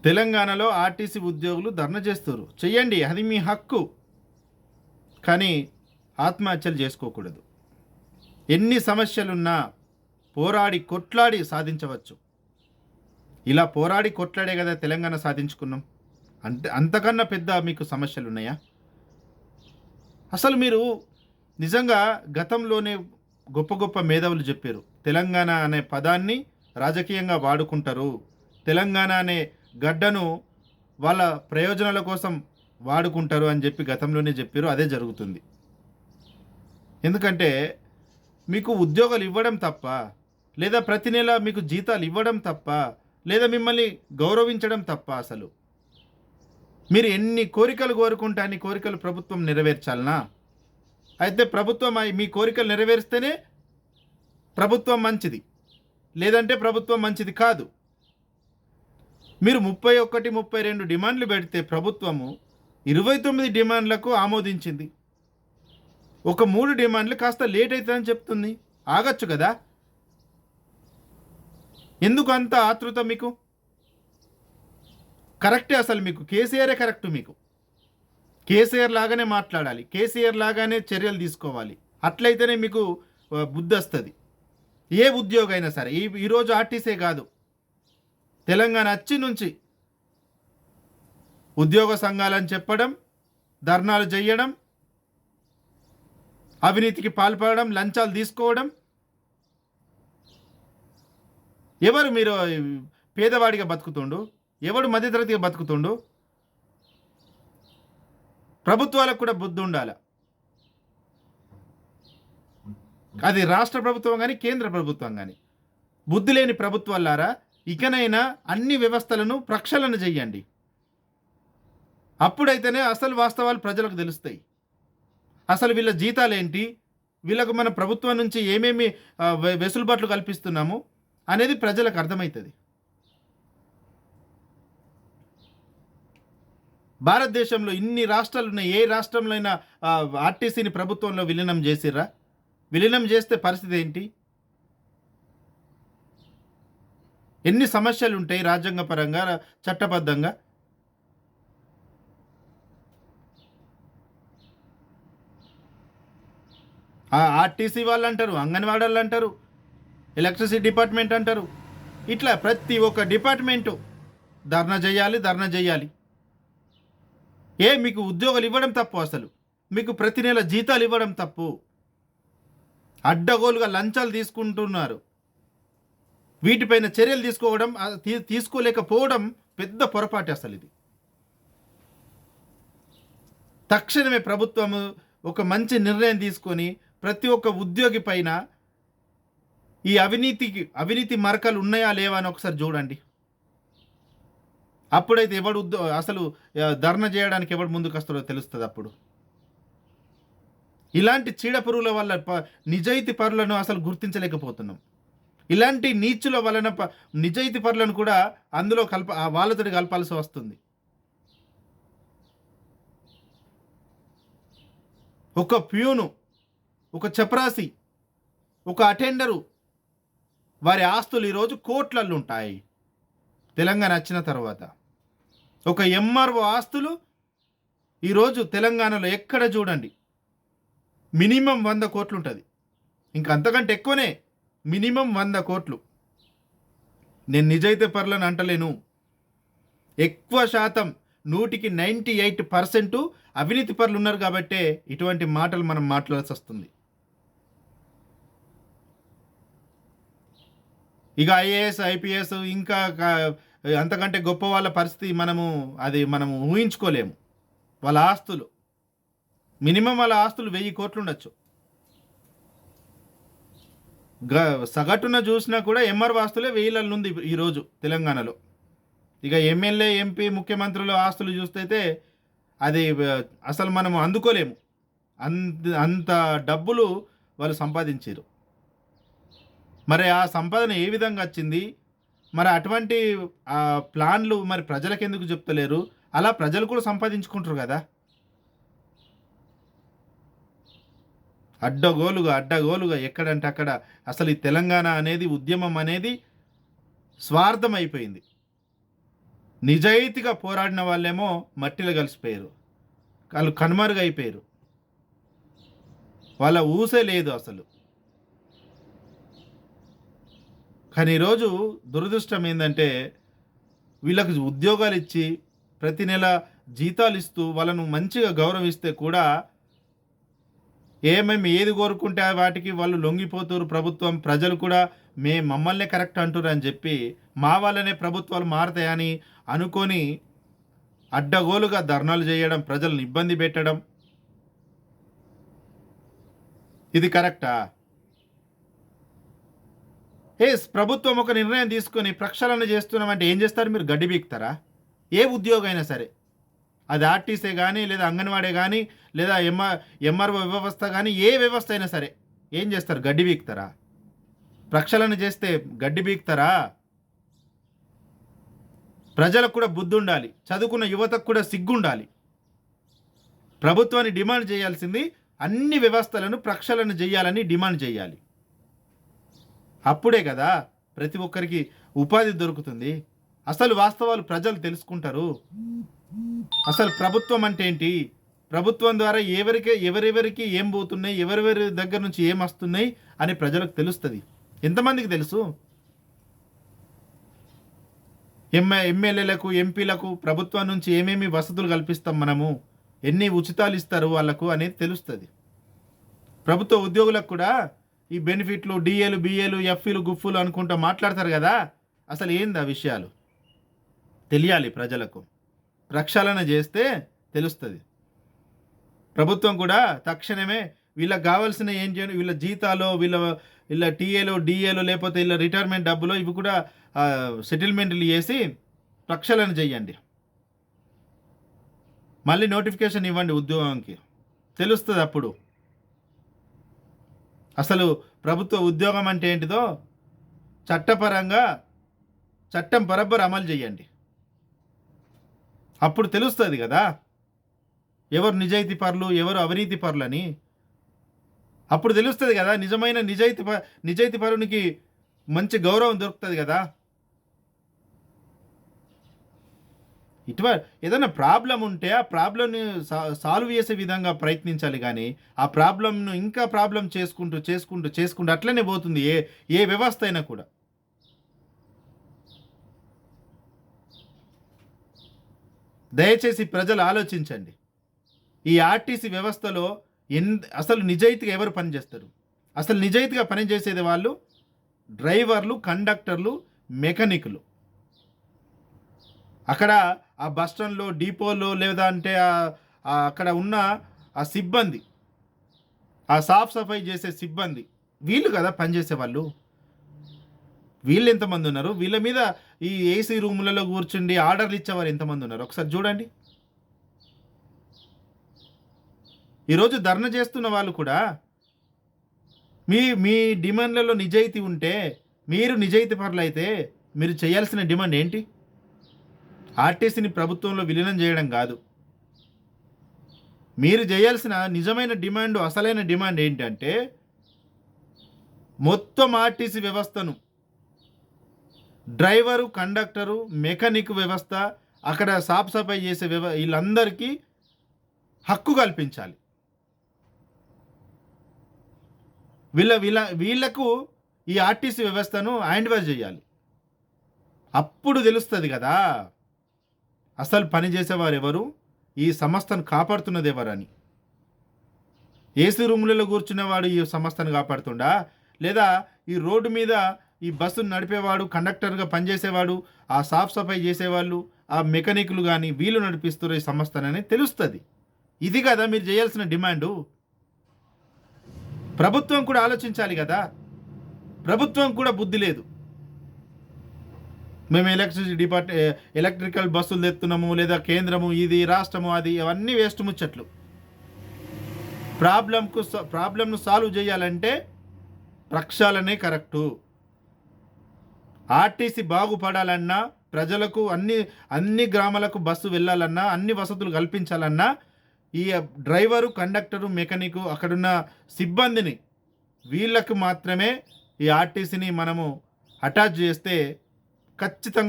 తెలంగాణలో ఆర్టీసీ ఉద్యోగులు ధర్నా చేస్తారు. చెయ్యండి, అది మీ హక్కు. కానీ ఆత్మహత్యలు చేసుకోకూడదు. ఎన్ని సమస్యలున్నా పోరాడి కొట్లాడి సాధించవచ్చు. ఇలా పోరాడి కొట్లాడే కదా తెలంగాణ సాధించుకున్నాం. అంతకన్నా పెద్ద మీకు సమస్యలున్నాయా? అసలు మీరు నిజంగా గతంలోనే గొప్ప గొప్ప మేధావులు చెప్పారు. తెలంగాణ అనే పదాన్ని రాజకీయంగా వాడుకుంటారు. తెలంగాణ అనే గడ్డను వాళ్ళ ప్రయోజనాల కోసం వాడుకుంటారు అని చెప్పి గతంలోనే చెప్పారు. అదే జరుగుతుంది. ఎందుకంటే మీకు ఉద్యోగాలు ఇవ్వడం తప్ప, లేదా ప్రతి నెల మీకు జీతాలు ఇవ్వడం తప్ప, లేదా మిమ్మల్ని గౌరవించడం తప్ప అసలు మీరు ఎన్ని కోరికలు కోరుకుంటే అన్ని కోరికలు ప్రభుత్వం నెరవేర్చాలనా? అయితే ప్రభుత్వం మీ కోరికలు నెరవేరిస్తేనే ప్రభుత్వం మంచిది, లేదంటే ప్రభుత్వం మంచిది కాదు. మీరు 31, 32 డిమాండ్లు పెడితే ప్రభుత్వము 29 డిమాండ్లకు ఆమోదించింది. ఒక 3 డిమాండ్లు కాస్త లేట్ అవుతుందని చెప్తుంది. ఆగచ్చు కదా? ఎందుకు అంత ఆతృత మీకు? కరెక్టే, అసలు మీకు కేసీఆరే కరెక్ట్. మీకు కేసీఆర్ లాగానే మాట్లాడాలి, కేసీఆర్ లాగానే చర్యలు తీసుకోవాలి. అట్లయితేనే మీకు బుద్ధి వస్తుంది. ఏ ఉద్యోగం అయినా సరే, ఈరోజు ఆర్టీసీ కాదు, తెలంగాణ వచ్చి నుంచి ఉద్యోగ సంఘాలని చెప్పడం, ధర్నాలు చేయడం, అవినీతికి పాల్పడడం, లంచాలు తీసుకోవడం. ఎవరు మీరు పేదవాడిగా బతుకుతుండు? ఎవడు మధ్యతరగతిగా బతుకుతుండు? ప్రభుత్వాలకు కూడా బుద్ధి ఉండాలి. అది రాష్ట్ర ప్రభుత్వం కానీ కేంద్ర ప్రభుత్వం కానీ. బుద్ధి లేని ప్రభుత్వాలారా, ఇకనైనా అన్ని వ్యవస్థలను ప్రక్షాళన చెయ్యండి. అప్పుడైతేనే అసలు వాస్తవాలు ప్రజలకు తెలుస్తాయి. అసలు వీళ్ళ జీతాలేంటి, వీళ్ళకు మన ప్రభుత్వం నుంచి ఏమేమి వెసులుబాట్లు కల్పిస్తున్నాము అనేది ప్రజలకు అర్థమవుతుంది. భారతదేశంలో ఇన్ని రాష్ట్రాలు ఉన్నాయి. ఏ రాష్ట్రంలో అయినా ఆర్టీసీని ప్రభుత్వంలో విలీనం చేసిర్రా? విలీనం చేస్తే పరిస్థితి ఏంటి? ఎన్ని సమస్యలు ఉంటాయి రాజ్యాంగపరంగా, చట్టబద్ధంగా. ఆర్టీసీ వాళ్ళు అంటారు, అంగన్వాడీ వాళ్ళు అంటారు, ఎలక్ట్రిసిటీ డిపార్ట్మెంట్ అంటారు. ఇట్లా ప్రతి ఒక్క డిపార్ట్మెంటు ధర్నా చేయాలి. మీకు ఉద్యోగాలు ఇవ్వడం తప్పు, అసలు మీకు ప్రతి నెల జీతాలు ఇవ్వడం తప్పు. అడ్డగోలుగా లంచాలు తీసుకుంటున్నారు. వీటిపైన చర్యలు తీసుకోలేకపోవడం పెద్ద పొరపాటు. అసలు ఇది తక్షణమే ప్రభుత్వము ఒక మంచి నిర్ణయం తీసుకొని ప్రతి ఒక్క ఉద్యోగి పైన ఈ అవినీతి మరకలు ఉన్నాయా లేవా అని ఒకసారి చూడండి. అప్పుడైతే ఎవడు అసలు ధర్నా చేయడానికి ఎవడు ముందుకు వస్తాడో తెలుస్తుంది. అప్పుడు ఇలాంటి చీడపురుగుల వల్ల నిజాయితీ పరులను అసలు గుర్తించలేకపోతున్నాం. ఇలాంటి నీచుల వలన నిజాయితీ పరులను కూడా అందులో వాళ్ళతో కలపాల్సి వస్తుంది. ఒక ప్యూను, ఒక చపరాసి, ఒక అటెండరు, వారి ఆస్తులు ఈరోజు కోట్లల్లో ఉంటాయి. తెలంగాణ వచ్చిన తర్వాత ఒక ఎంఆర్ఓ ఆస్తులు ఈరోజు తెలంగాణలో ఎక్కడ చూడండి మినిమం 100 కోట్లు ఉంటుంది. ఇంకా అంతకంటే ఎక్కువనే, మినిమం 100 కోట్లు. నేను నిజాయితీ పరులను అంటలేను. ఎక్కువ శాతం 100కి 98% అవినీతి పరులు ఉన్నారు కాబట్టే ఇటువంటి మాటలు మనం మాట్లాడాల్సి వస్తుంది. ఇక ఐఏఎస్, ఐపీఎస్, ఇంకా అంతకంటే గొప్ప వాళ్ళ పరిస్థితి మనము ఊహించుకోలేము. వాళ్ళ ఆస్తులు మినిమం 1000 కోట్లు ఉండొచ్చు. సగటున చూసినా కూడా ఎంఆర్ఓ ఆస్తులే 1000 ఉంది ఈరోజు తెలంగాణలో. ఇక ఎమ్మెల్యే, ఎంపీ, ముఖ్యమంత్రుల ఆస్తులు చూస్తే అది అసలు మనము అందుకోలేము. అంత డబ్బులు వాళ్ళు సంపాదించారు. మరి ఆ సంపాదన ఏ విధంగా వచ్చింది? మరి అటువంటి ప్లాన్లు మరి ప్రజలకు ఎందుకు చెప్తలేరు? అలా ప్రజలు కూడా సంపాదించుకుంటారు కదా. అడ్డగోలుగా ఎక్కడంటే అక్కడ అసలు ఈ తెలంగాణ అనేది, ఉద్యమం అనేది స్వార్థం అయిపోయింది. నిజాయితీగా పోరాడిన వాళ్ళేమో మట్టిలో కలిసిపోయారు, వాళ్ళు కనుమరుగైపోయారు, వాళ్ళ ఊసే లేదు అసలు. కానీ ఈరోజు దురదృష్టం ఏంటంటే వీళ్ళకి ఉద్యోగాలు ఇచ్చి ప్రతి నెల జీతాలు ఇస్తూ వాళ్ళను మంచిగా గౌరవిస్తే కూడా ఏమేమి ఏది కోరుకుంటే వాటికి వాళ్ళు లొంగిపోతారు. ప్రభుత్వం ప్రజలు కూడా మమ్మల్నే కరెక్ట్ అంటున్నారు అని చెప్పి మా వల్లనే ప్రభుత్వాలు మారతాయని అనుకొని అడ్డగోలుగా ధర్నాలు చేయడం, ప్రజలను ఇబ్బంది పెట్టడం, ఇది కరెక్టా? ప్రభుత్వం ఒక నిర్ణయం తీసుకొని ప్రక్షాళన చేస్తున్నామంటే ఏం చేస్తారు మీరు? గడ్డి బీక్తారా? ఏ ఉద్యోగం అయినా సరే, అది ఆర్టీసీ కానీ, లేదా అంగన్వాడీ కానీ, లేదా ఎంఆర్ఓ వ్యవస్థ కానీ, ఏ వ్యవస్థ అయినా సరే ఏం చేస్తారు? గడ్డి బీక్తారా? ప్రక్షాళన చేస్తే గడ్డి బీక్తారా? ప్రజలకు కూడా బుద్ధి ఉండాలి, చదువుకున్న యువతకు కూడా సిగ్గుండాలి. ప్రభుత్వాన్ని డిమాండ్ చేయాల్సింది అన్ని వ్యవస్థలను ప్రక్షాళన చేయాలని డిమాండ్ చేయాలి. అప్పుడే కదా ప్రతి ఒక్కరికి ఉపాధి దొరుకుతుంది. అసలు వాస్తవాలు ప్రజలు తెలుసుకుంటారు. అసలు ప్రభుత్వం అంటే ఏంటి, ప్రభుత్వం ద్వారా ఎవరెవరికి ఏం పోతున్నాయి, ఎవరెవరి దగ్గర నుంచి ఏం వస్తున్నాయి అని ప్రజలకు తెలుస్తుంది. ఎంతమందికి తెలుసు? ఎమ్మెల్యేలకు, ఎంపీలకు ప్రభుత్వం నుంచి ఏమేమి వసతులు కల్పిస్తాం మనము, ఎన్ని ఉచితాలు ఇస్తారు వాళ్ళకు అనేది తెలుస్తుంది. ప్రభుత్వ ఉద్యోగులకు కూడా ఈ బెనిఫిట్లు, డిఏలు, బిఏలు, ఎఫ్ఈలు, గుఫ్ఫులు అనుకుంటూ మాట్లాడతారు కదా, అసలు ఏంది ఆ విషయాలు తెలియాలి ప్రజలకు. ప్రక్షాళన చేస్తే తెలుస్తుంది. ప్రభుత్వం కూడా తక్షణమే వీళ్ళకి కావాల్సిన ఏం చేయండి, వీళ్ళ జీతాలు, వీళ్ళ టీఏలు, డిఏలు, లేకపోతే వీళ్ళ రిటైర్మెంట్ డబ్బులు ఇవి కూడా సెటిల్మెంట్లు చేసి ప్రక్షాళన చేయండి. మళ్ళీ నోటిఫికేషన్ ఇవ్వండి ఉద్యోగంకి, తెలుస్తుంది అప్పుడు అసలు ప్రభుత్వ ఉద్యోగం అంటే ఏంటిదో. చట్టపరంగా చట్టం బరాబర్ అమలు చేయండి, అప్పుడు తెలుస్తుంది కదా ఎవరు నిజాయితీ పరులు, ఎవరు అవినీతి పరులని. అప్పుడు తెలుస్తుంది కదా, నిజమైన నిజాయితీ పరునికి మంచి గౌరవం దొరుకుతుంది కదా. ఏదైనా ప్రాబ్లం ఉంటే ఆ ప్రాబ్లంని సాల్వ్ చేసే విధంగా ప్రయత్నించాలి, కానీ ఆ ప్రాబ్లంను ఇంకా ప్రాబ్లం చేసుకుంటూ అట్లనే పోతుంది ఏ వ్యవస్థ అయినా కూడా. దయచేసి ప్రజలు ఆలోచించండి. ఈ ఆర్టీసీ వ్యవస్థలో అసలు నిజాయితీగా ఎవరు పనిచేస్తారు? అసలు నిజాయితీగా పనిచేసేది వాళ్ళు డ్రైవర్లు, కండక్టర్లు, మెకానిక్లు. అక్కడ ఆ బస్ స్టాండ్లో, డిపోలో, లేదా అంటే అక్కడ ఉన్న ఆ సిబ్బంది, ఆ సాఫ్ సఫాయి చేసే సిబ్బంది, వీళ్ళు కదా పనిచేసే వాళ్ళు. వీళ్ళు ఎంతమంది ఉన్నారు? వీళ్ళ మీద ఈ ఏసీ రూములలో కూర్చుండి ఆర్డర్లు ఇచ్చేవారు ఎంతమంది ఉన్నారు? ఒకసారి చూడండి. ఈరోజు ధర్నా చేస్తున్న వాళ్ళు కూడా మీ డిమాండ్లలో నిజాయితీ ఉంటే, మీరు నిజాయితీ పరులు అయితే మీరు చేయాల్సిన డిమాండ్ ఏంటి? ఆర్టీసీని ప్రభుత్వంలో విలీనం చేయడం కాదు. మీరు చేయాల్సిన నిజమైన డిమాండ్, అసలైన డిమాండ్ ఏంటంటే మొత్తం ఆర్టీసీ వ్యవస్థను, డ్రైవరు, కండక్టరు, మెకానిక్ వ్యవస్థ, అక్కడ సాఫ్ సఫాయి చేసే వీళ్ళందరికీ హక్కు కల్పించాలి. వీళ్ళకు ఈ ఆర్టీసీ వ్యవస్థను హ్యాండ్ ఓవర్ చేయాలి. అప్పుడు తెలుస్తుంది కదా అసలు పనిచేసేవారు ఎవరు, ఈ సంస్థను కాపాడుతున్నది ఎవరని. ఏసీ రూములలో కూర్చునేవాడు ఈ సంస్థను కాపాడుతుండా, లేదా ఈ రోడ్డు మీద ఈ బస్సును నడిపేవాడు, కండక్టర్గా పనిచేసేవాడు, ఆ సాఫ్ సఫాయి చేసేవాళ్ళు, ఆ మెకానిక్లు కానీ వీళ్ళు నడిపిస్తారు ఈ సంస్థనని తెలుస్తుంది. ఇది కదా మీరు చేయాల్సిన డిమాండు. ప్రభుత్వం కూడా ఆలోచించాలి కదా. ప్రభుత్వం కూడా బుద్ధి లేదు. మేము ఎలక్ట్రికల్ బస్సులు తెస్తున్నాము, లేదా కేంద్రము ఇది, రాష్ట్రము అది, అవన్నీ వేస్ట్ ముచ్చట్లు. ప్రాబ్లంను సాల్వ్ చేయాలంటే ప్రక్షాళనే కరెక్టు. ఆర్టీసీ బాగుపడాలన్నా, ప్రజలకు అన్ని గ్రామాలకు బస్సు వెళ్ళాలన్నా, అన్ని వసతులు కల్పించాలన్నా ఈ డ్రైవరు, కండక్టరు, మెకానిక్, అక్కడున్న సిబ్బందిని, వీళ్ళకు మాత్రమే ఈ ఆర్టీసీని మనము అటాచ్ చేస్తే ఖచ్చితంగా